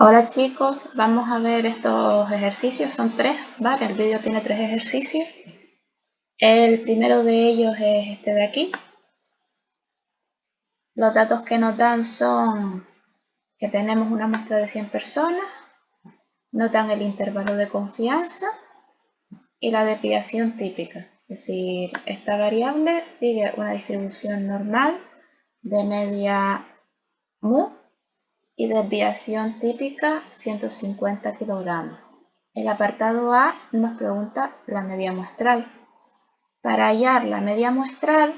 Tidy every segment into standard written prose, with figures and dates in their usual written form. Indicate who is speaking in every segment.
Speaker 1: Hola chicos, vamos a ver estos ejercicios, son tres, ¿vale? El vídeo tiene tres ejercicios. El primero de ellos es este de aquí. Los datos que nos dan son que tenemos una muestra de 100 personas, nos dan el intervalo de confianza y la desviación típica. Es decir, esta variable sigue una distribución normal de media mu y desviación típica 150 kilogramos. El apartado A nos pregunta la media muestral. Para hallar la media muestral,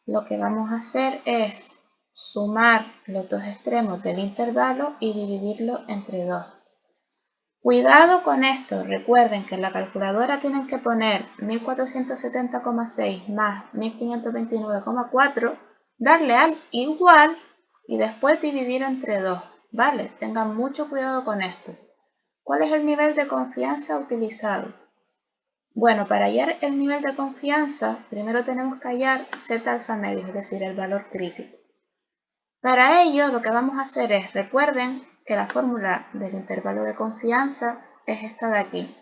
Speaker 1: lo que vamos a hacer es sumar los dos extremos del intervalo y dividirlo entre 2. Cuidado con esto, recuerden que en la calculadora tienen que poner 1470,6 más 1529,4, darle al igual y después dividir entre 2, ¿vale? Tengan mucho cuidado con esto. ¿Cuál es el nivel de confianza utilizado? Bueno, para hallar el nivel de confianza, primero tenemos que hallar Z alfa medio, es decir, el valor crítico. Para ello, lo que vamos a hacer es, recuerden que la fórmula del intervalo de confianza es esta de aquí.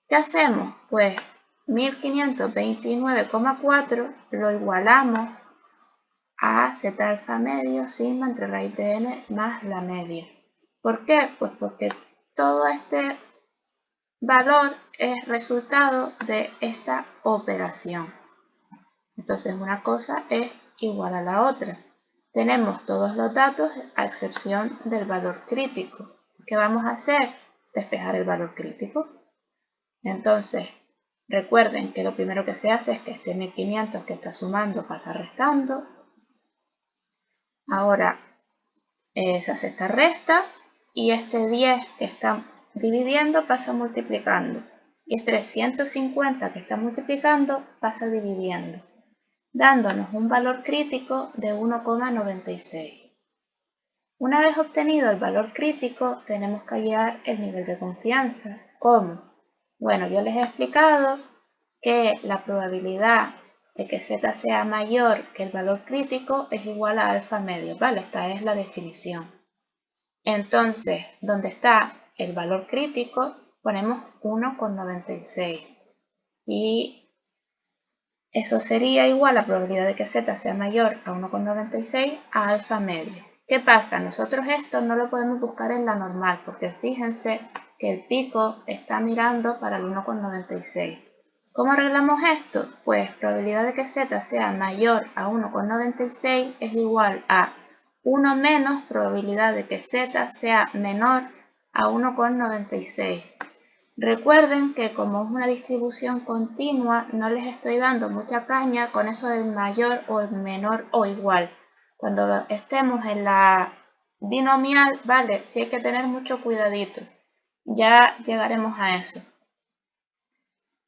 Speaker 1: ¿Qué hacemos? Pues 1529,4 lo igualamos a Z alfa medio sigma entre raíz de n más la media. ¿Por qué? Pues porque todo este valor es resultado de esta operación. Entonces una cosa es igual a la otra. Tenemos todos los datos a excepción del valor crítico. ¿Qué vamos a hacer? Despejar el valor crítico. Entonces, recuerden que lo primero que se hace es que este 1500 que está sumando pasa restando. Ahora se hace esta resta y este 10 que está dividiendo pasa multiplicando. Y este 350 que está multiplicando pasa dividiendo, dándonos un valor crítico de 1,96. Una vez obtenido el valor crítico, tenemos que hallar el nivel de confianza. ¿Cómo? Bueno, yo les he explicado que la probabilidad de que Z sea mayor que el valor crítico es igual a alfa medio, ¿vale? Esta es la definición. Entonces, donde está el valor crítico, ponemos 1,96. Y eso sería igual a la probabilidad de que Z sea mayor a 1,96 a alfa medio. ¿Qué pasa? Nosotros esto no lo podemos buscar en la normal, porque fíjense que el pico está mirando para el 1,96. ¿Cómo arreglamos esto? Pues probabilidad de que Z sea mayor a 1,96 es igual a 1 menos probabilidad de que Z sea menor a 1,96. Recuerden que como es una distribución continua, no les estoy dando mucha caña con eso del mayor o el menor o igual. Cuando estemos en la binomial, vale, sí hay que tener mucho cuidadito. Ya llegaremos a eso.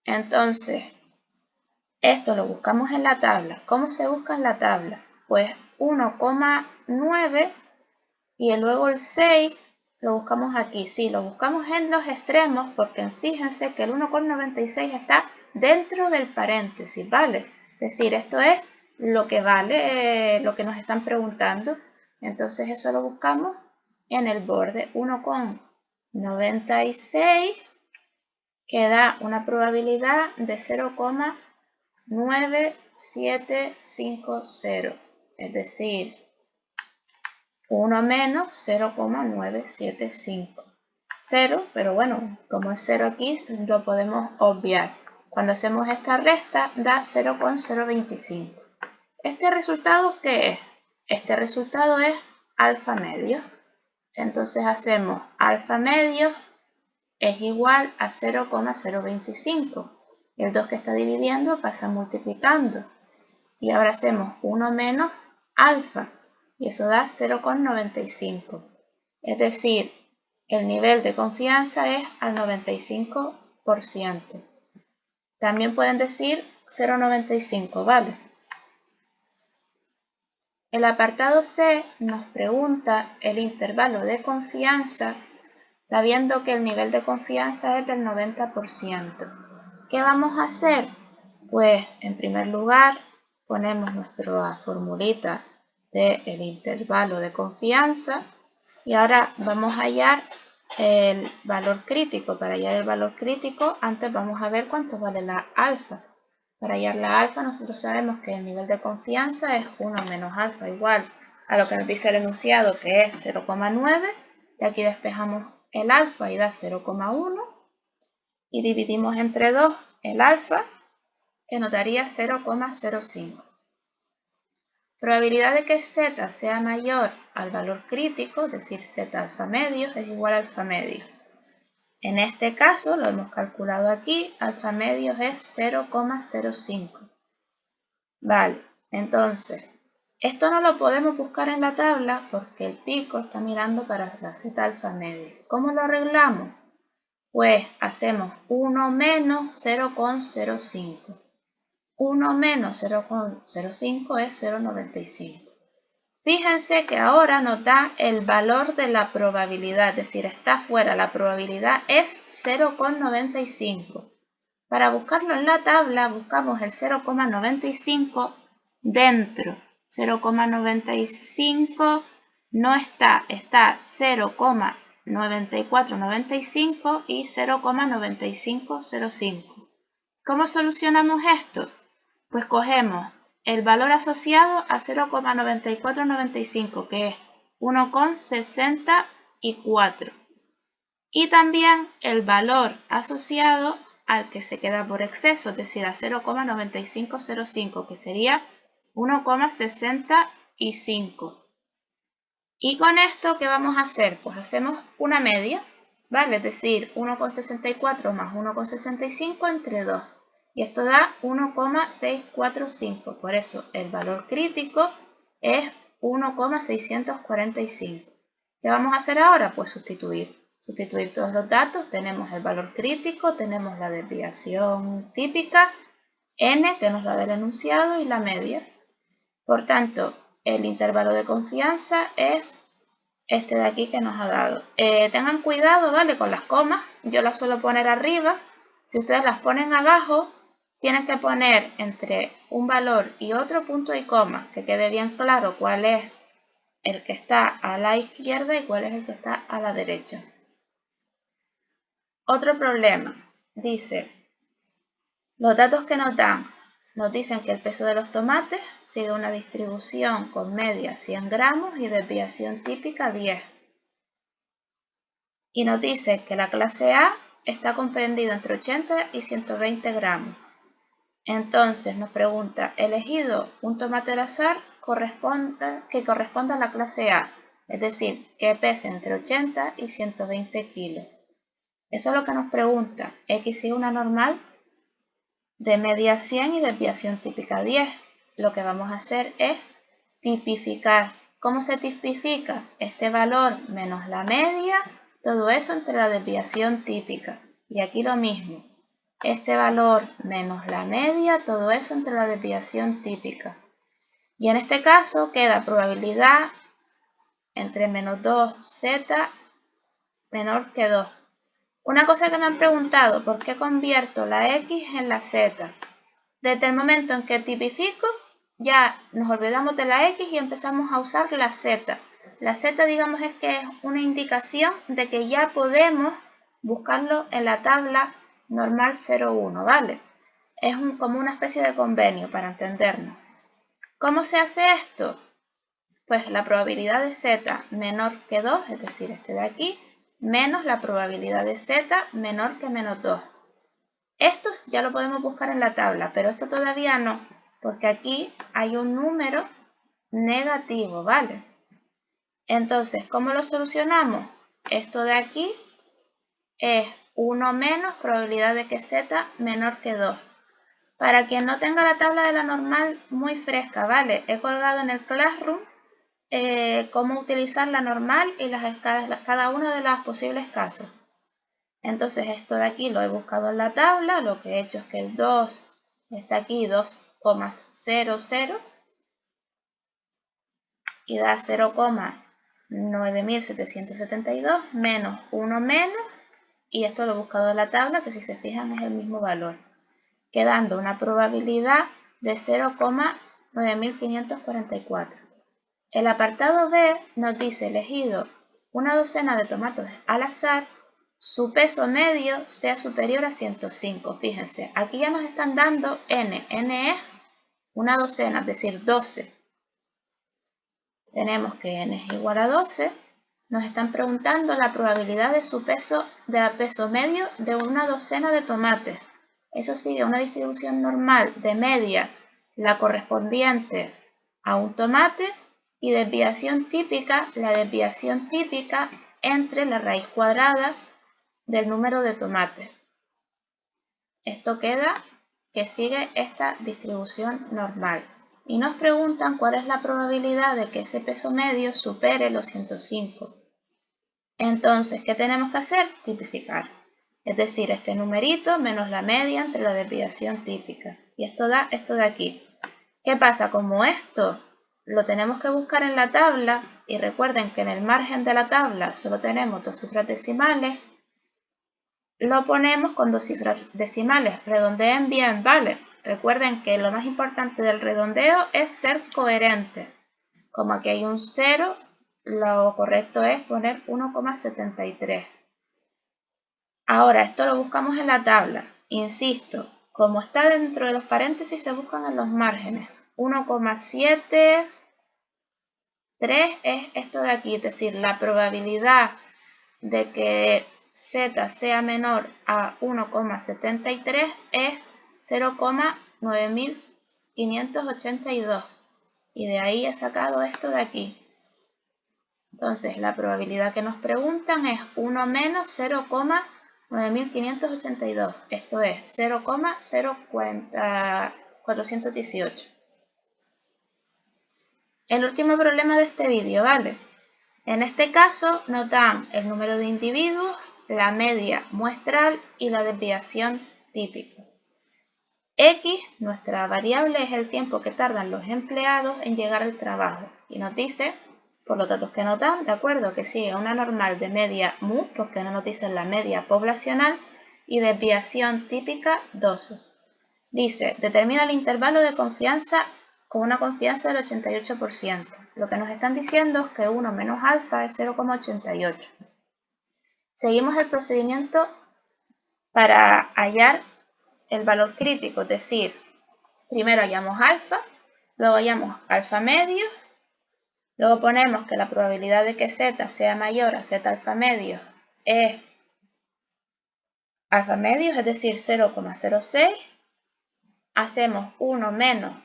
Speaker 1: Entonces, esto lo buscamos en la tabla. ¿Cómo se busca en la tabla? Pues 1,9 y luego el 6 lo buscamos aquí. Sí, lo buscamos en los extremos porque fíjense que el 1,96 está dentro del paréntesis, ¿vale? Es decir, esto es lo que vale, lo que nos están preguntando. Entonces eso lo buscamos en el borde 1,96 que da una probabilidad de 0,9750. Es decir, 1 menos 0,975. 0, pero bueno, como es 0 aquí, lo podemos obviar. Cuando hacemos esta resta, da 0,025. ¿Este resultado qué es? Este resultado es alfa medio. Entonces hacemos alfa medio es igual a 0,025. El 2 que está dividiendo pasa multiplicando. Y ahora hacemos 1 menos alfa. Y eso da 0,95. Es decir, el nivel de confianza es al 95%. También pueden decir 0,95, ¿vale? El apartado C nos pregunta el intervalo de confianza sabiendo que el nivel de confianza es del 90%. ¿Qué vamos a hacer? Pues en primer lugar ponemos nuestra formulita del intervalo de confianza Y ahora vamos a hallar el valor crítico. Para hallar el valor crítico, antes vamos a ver cuánto vale la alfa. Para hallar la alfa, nosotros sabemos que el nivel de confianza es 1 menos alfa, igual a lo que nos dice el enunciado, que es 0,9. Y aquí despejamos el alfa y da 0,1. Y dividimos entre 2 el alfa, que nos daría 0,05. Probabilidad de que z sea mayor al valor crítico, es decir, z alfa medio es igual a alfa medio. En este caso, lo hemos calculado aquí, alfa medio es 0,05. Vale, entonces, esto no lo podemos buscar en la tabla porque el pico está mirando para la z alfa medio. ¿Cómo lo arreglamos? Pues hacemos 1 menos 0,05. 1 menos 0,05 es 0,95. Fíjense que ahora nos da el valor de la probabilidad, es decir, está fuera, la probabilidad es 0,95. Para buscarlo en la tabla, buscamos el 0,95 dentro. 0,95 no está 0,9495 y 0,9505. ¿Cómo solucionamos esto? Pues cogemos el valor asociado a 0,9495, que es 1,64. Y también el valor asociado al que se queda por exceso, es decir, a 0,9505, que sería 1,65. Y con esto, ¿qué vamos a hacer? Pues hacemos una media, ¿vale? Es decir, 1,64 más 1,65 entre 2. Y esto da 1,645. Por eso el valor crítico es 1,645. ¿Qué vamos a hacer ahora? Pues sustituir. Sustituir todos los datos. Tenemos el valor crítico, tenemos la desviación típica, n, que nos la da el enunciado, y la media. Por tanto, el intervalo de confianza es este de aquí que nos ha dado. Tengan cuidado, ¿vale? Con las comas. Yo las suelo poner arriba. Si ustedes las ponen abajo, tienen que poner entre un valor y otro punto y coma, que quede bien claro cuál es el que está a la izquierda y cuál es el que está a la derecha. Otro problema. Dice, los datos que nos dan nos dicen que el peso de los tomates sigue una distribución con media 100 gramos y desviación típica 10. Y nos dice que la clase A está comprendida entre 80 y 120 gramos. Entonces nos pregunta, elegido un tomate al azar que corresponda a la clase A, es decir, que pese entre 80 y 120 kilos. Eso es lo que nos pregunta. X es una normal de media 100 y desviación típica 10. Lo que vamos a hacer es tipificar. ¿Cómo se tipifica? Este valor menos la media, todo eso entre la desviación típica. Y aquí lo mismo. Este valor menos la media, todo eso entre la desviación típica. Y en este caso queda probabilidad entre menos 2z menor que 2. Una cosa que me han preguntado, ¿por qué convierto la x en la z? Desde el momento en que tipifico, ya nos olvidamos de la x y empezamos a usar la z. La z, digamos, es que es una indicación de que ya podemos buscarlo en la tabla normal 0,1, ¿vale? Es como una especie de convenio para entendernos. ¿Cómo se hace esto? Pues la probabilidad de z menor que 2, es decir, este de aquí, menos la probabilidad de z menor que menos 2. Esto ya lo podemos buscar en la tabla, pero esto todavía no, porque aquí hay un número negativo, ¿vale? Entonces, ¿cómo lo solucionamos? Esto de aquí es 1 menos probabilidad de que z menor que 2. Para quien no tenga la tabla de la normal muy fresca, ¿vale? He colgado en el Classroom cómo utilizar la normal y cada uno de los posibles casos. Entonces esto de aquí lo he buscado en la tabla, lo que he hecho es que el 2 está aquí 2,00 y da 0,9772 menos 1 menos, y esto lo he buscado en la tabla, que si se fijan es el mismo valor, quedando una probabilidad de 0,9544. El apartado B nos dice elegido una docena de tomates al azar, su peso medio sea superior a 105. Fíjense, aquí ya nos están dando n. N es una docena, es decir, 12. Tenemos que n es igual a 12. Nos están preguntando la probabilidad de su peso, peso medio de una docena de tomates. Eso sigue una distribución normal de media, la correspondiente a un tomate, y desviación típica, la desviación típica entre la raíz cuadrada del número de tomates. Esto queda que sigue esta distribución normal. Y nos preguntan cuál es la probabilidad de que ese peso medio supere los 105. Entonces, ¿qué tenemos que hacer? Tipificar. Es decir, este numerito menos la media entre la desviación típica. Y esto da esto de aquí. ¿Qué pasa? Como esto lo tenemos que buscar en la tabla, y recuerden que en el margen de la tabla solo tenemos 2 cifras decimales, lo ponemos con 2 cifras decimales. Redondeen bien, ¿vale? Recuerden que lo más importante del redondeo es ser coherente. Como aquí hay un 0, lo correcto es poner 1,73. Ahora, esto lo buscamos en la tabla. Insisto, como está dentro de los paréntesis, se buscan en los márgenes. 1,73 es esto de aquí, es decir, la probabilidad de que z sea menor a 1,73 es 0,9582. Y de ahí he sacado esto de aquí. Entonces, la probabilidad que nos preguntan es 1 menos 0,9582. Esto es 0,0418. El último problema de este vídeo, ¿vale? En este caso nos dan el número de individuos, la media muestral y la desviación típica. X, nuestra variable, es el tiempo que tardan los empleados en llegar al trabajo. Y nos dice, por los datos que nos dan, de acuerdo, que sigue una normal de media mu, porque no nos dicen la media poblacional, y desviación típica 12. Dice, determina el intervalo de confianza con una confianza del 88%. Lo que nos están diciendo es que 1 menos alfa es 0,88. Seguimos el procedimiento para hallar el valor crítico, es decir, primero hallamos alfa, luego hallamos alfa medio, luego ponemos que la probabilidad de que z sea mayor a z alfa medio es alfa medio, es decir, 0,06. Hacemos 1 menos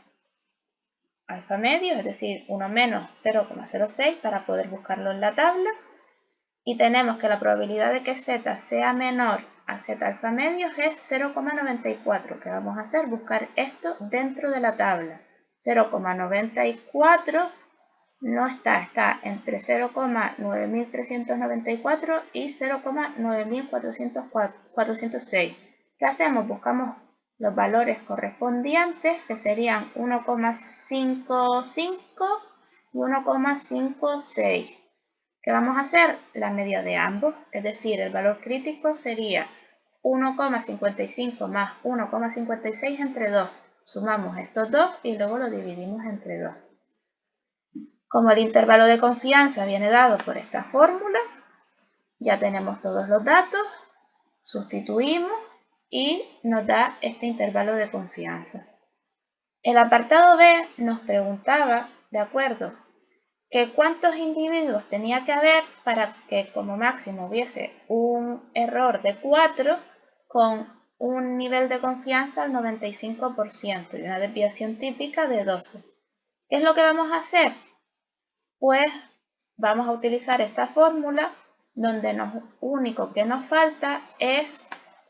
Speaker 1: alfa medio, es decir, 1 menos 0,06 para poder buscarlo en la tabla. Y tenemos que la probabilidad de que z sea menor a z alfa medio es 0,94. ¿Qué vamos a hacer? Buscar esto dentro de la tabla. 0,94 no está entre 0,9394 y 0,9406. ¿Qué hacemos? Buscamos los valores correspondientes, que serían 1,55 y 1,56. ¿Qué vamos a hacer? La media de ambos, es decir, el valor crítico sería 1,55 más 1,56 entre 2. Sumamos estos dos y luego lo dividimos entre 2. Como el intervalo de confianza viene dado por esta fórmula, ya tenemos todos los datos, sustituimos y nos da este intervalo de confianza. El apartado B nos preguntaba, de acuerdo, que cuántos individuos tenía que haber para que como máximo hubiese un error de 4 con un nivel de confianza al 95% y una desviación típica de 12. ¿Qué es lo que vamos a hacer? Pues vamos a utilizar esta fórmula donde lo único que nos falta es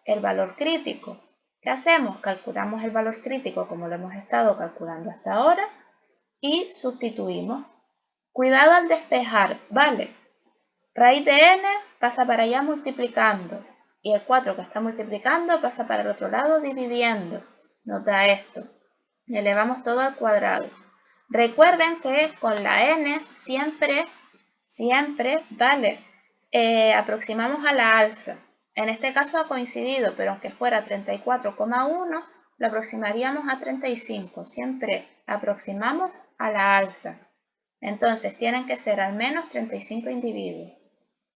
Speaker 1: el valor crítico. ¿Qué hacemos? Calculamos el valor crítico como lo hemos estado calculando hasta ahora y sustituimos. Cuidado al despejar, ¿vale? Raíz de n pasa para allá multiplicando y el 4 que está multiplicando pasa para el otro lado dividiendo. Nos da esto. Y elevamos todo al cuadrado. Recuerden que con la n siempre, ¿vale? Aproximamos a la alza. En este caso ha coincidido, pero aunque fuera 34,1, lo aproximaríamos a 35. Siempre aproximamos a la alza. Entonces tienen que ser al menos 35 individuos.